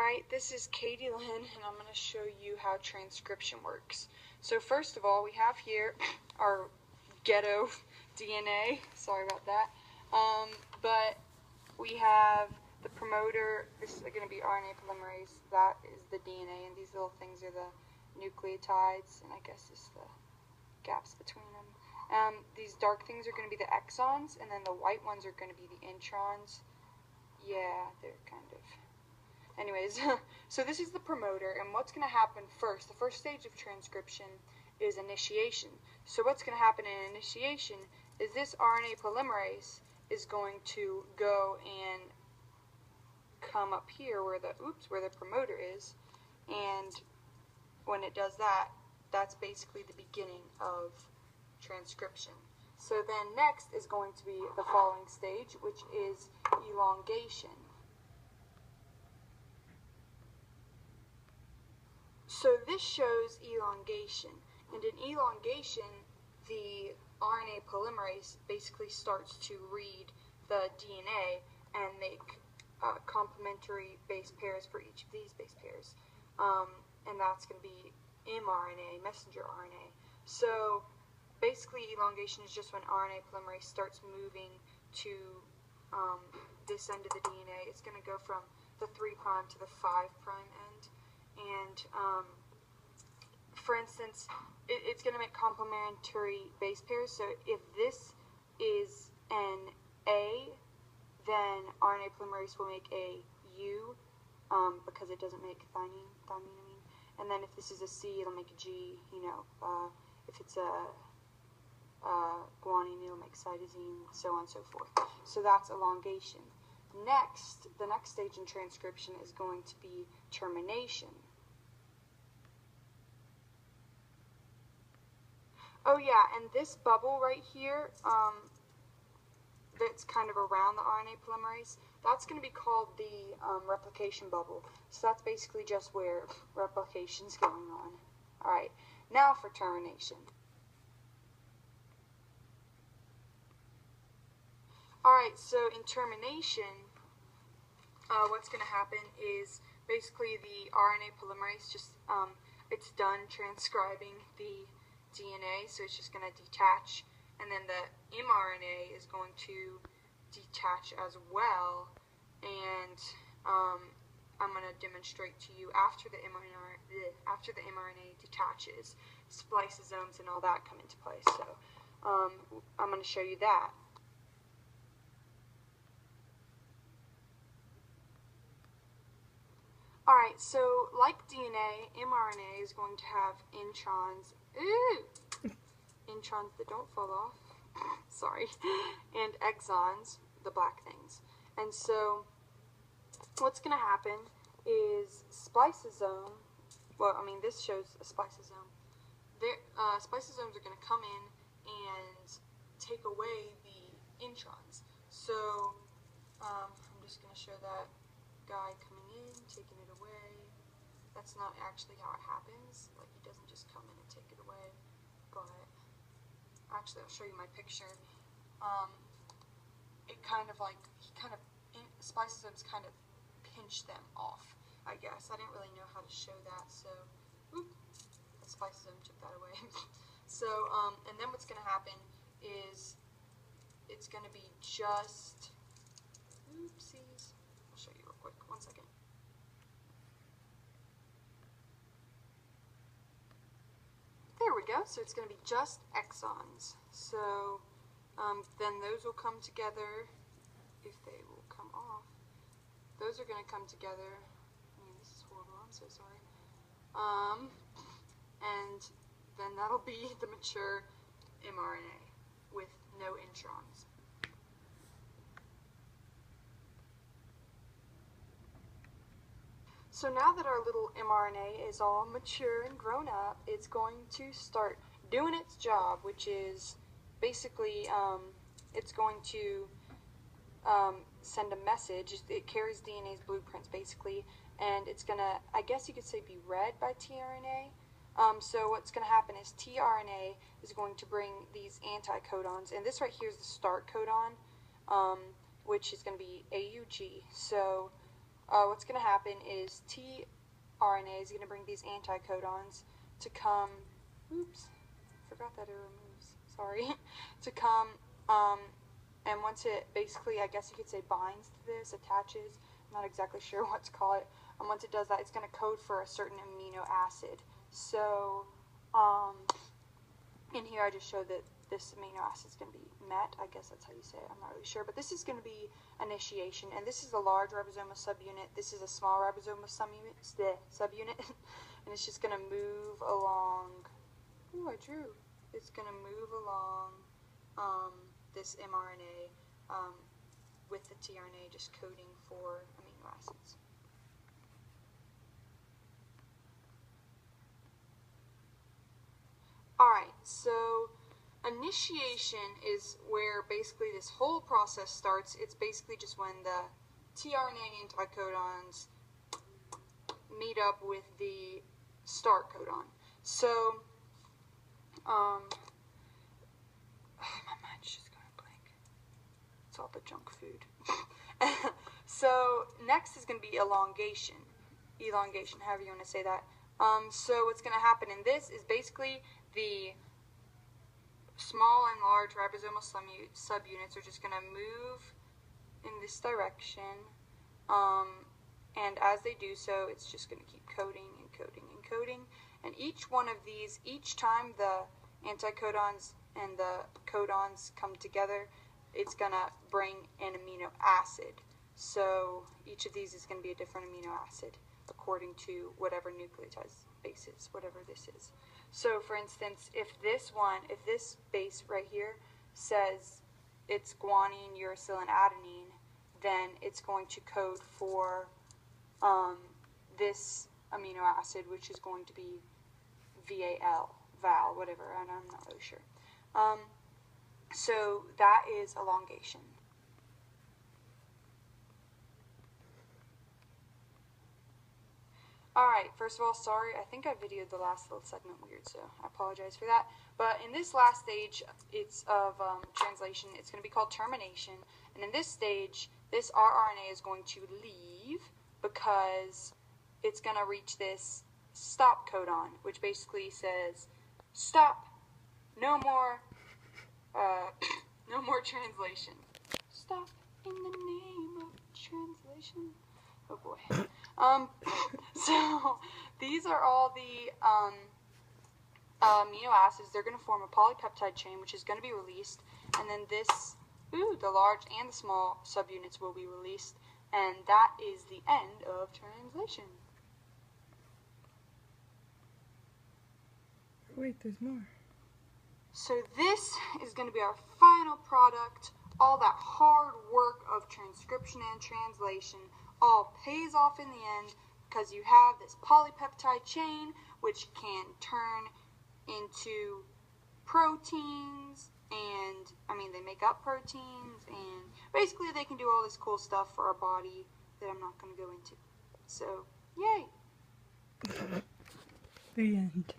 Alright, this is Catie, Lynn, and I'm going to show you how transcription works. So first of all, we have here our ghetto DNA. Sorry about that. But we have the promoter. This is going to be RNA polymerase. That is the DNA, and these little things are the nucleotides, and I guess it's the gaps between them. These dark things are going to be the exons, and then the white ones are going to be the introns. Yeah, they're kind of... Anyways, so this is the promoter, and what's going to happen first? The first stage of transcription is initiation. So what's going to happen in initiation is this RNA polymerase is going to go and come up here where the promoter is, and when it does that, that's basically the beginning of transcription. So then next is going to be the following stage, which is elongation. So this shows elongation, and in elongation, the RNA polymerase basically starts to read the DNA and make complementary base pairs for each of these base pairs, and that's going to be mRNA, messenger RNA. So basically elongation is just when RNA polymerase starts moving to this end of the DNA. It's going to go from the 3' to the 5' end. And for instance, it's going to make complementary base pairs. So if this is an A, then RNA polymerase will make a U because it doesn't make thymine. And then if this is a C, it'll make a G. If it's a guanine, it'll make cytosine, so on and so forth. So that's elongation. Next, the next stage in transcription is going to be termination. Oh yeah, and this bubble right here, that's kind of around the RNA polymerase, that's going to be called the replication bubble. So that's basically just where replication's going on. Alright, now for termination. Alright, so in termination, what's going to happen is basically the RNA polymerase just, it's done transcribing the DNA, so it's just going to detach, and then the mRNA is going to detach as well, and I'm going to demonstrate to you after the mRNA detaches, spliceosomes and all that come into play. So I'm going to show you that. Alright, so like DNA, mRNA is going to have introns, introns that don't fall off, sorry, and exons, the black things. And so what's going to happen is spliceosome, this shows a spliceosome. Spliceosomes are going to come in and take away the introns. So I'm just going to show that guy coming in, taking it away. That's not actually how it happens. Like, he doesn't just come in and take it away. But actually, I'll show you my picture. Spliceosomes kind of pinch them off, I guess. I didn't really know how to show that, so the spliceosome took that away. So, and then what's going to happen is it's going to be just, oopsies. I'll show you real quick. 1 second. There we go. So it's going to be just exons. So then those will come together. If they will come off, those are going to come together. This is horrible. I'm so sorry. And then that'll be the mature mRNA with no introns. So now that our little mRNA is all mature and grown up, it's going to start doing its job, which is basically it's going to send a message. It carries DNA's blueprints basically, and it's going to, I guess you could say, be read by tRNA. So what's going to happen is tRNA is going to bring these anticodons, and this right here is the start codon, which is going to be AUG. So what's going to happen is tRNA is going to bring these anticodons to come, oops, forgot that it removes, sorry, to come, and once it basically, I guess you could say, binds to this, attaches, I'm not exactly sure what to call it, and once it does that, it's going to code for a certain amino acid. So, in here I just showed that this amino acid is going to be met. I guess that's how you say it. I'm not really sure. But this is going to be initiation. And this is a large ribosomal subunit. This is a small ribosomal subunit. And it's just going to move along. Ooh, I drew. It's going to move along this mRNA with the tRNA just coding for amino acids. Alright, so initiation is where basically this whole process starts. It's basically just when the tRNA anticodons meet up with the start codon. So, my mind's just going blank. It's all the junk food. So, next is going to be elongation. Elongation, however you want to say that. So what's going to happen in this is basically the small and large ribosomal subunits are just going to move in this direction, and as they do so, it's just going to keep coding and coding and coding, and each one of these, each time the anticodons and the codons come together, it's going to bring an amino acid. So each of these is going to be a different amino acid according to whatever nucleotide base is, whatever this is. So for instance, if this base right here says it's guanine, uracil, and adenine, then it's going to code for this amino acid, which is going to be Val, whatever, and I'm not really sure. So that is elongation. Alright, first of all, sorry, I think I videoed the last little segment weird, so I apologize for that. But in this last stage, it's of translation, it's going to be called termination. And in this stage, this rRNA is going to leave because it's going to reach this stop codon, which basically says, stop, no more translation. Stop in the name of translation. Oh boy. So these are all the amino acids. They're going to form a polypeptide chain, which is going to be released, and then the large and the small subunits will be released, and that is the end of translation. Wait, there's more. So this is going to be our final product. All that hard work of transcription and translation all pays off in the end because you have this polypeptide chain which can turn into proteins, and they make up proteins, and basically they can do all this cool stuff for our body that I'm not going to go into. So, yay! The end.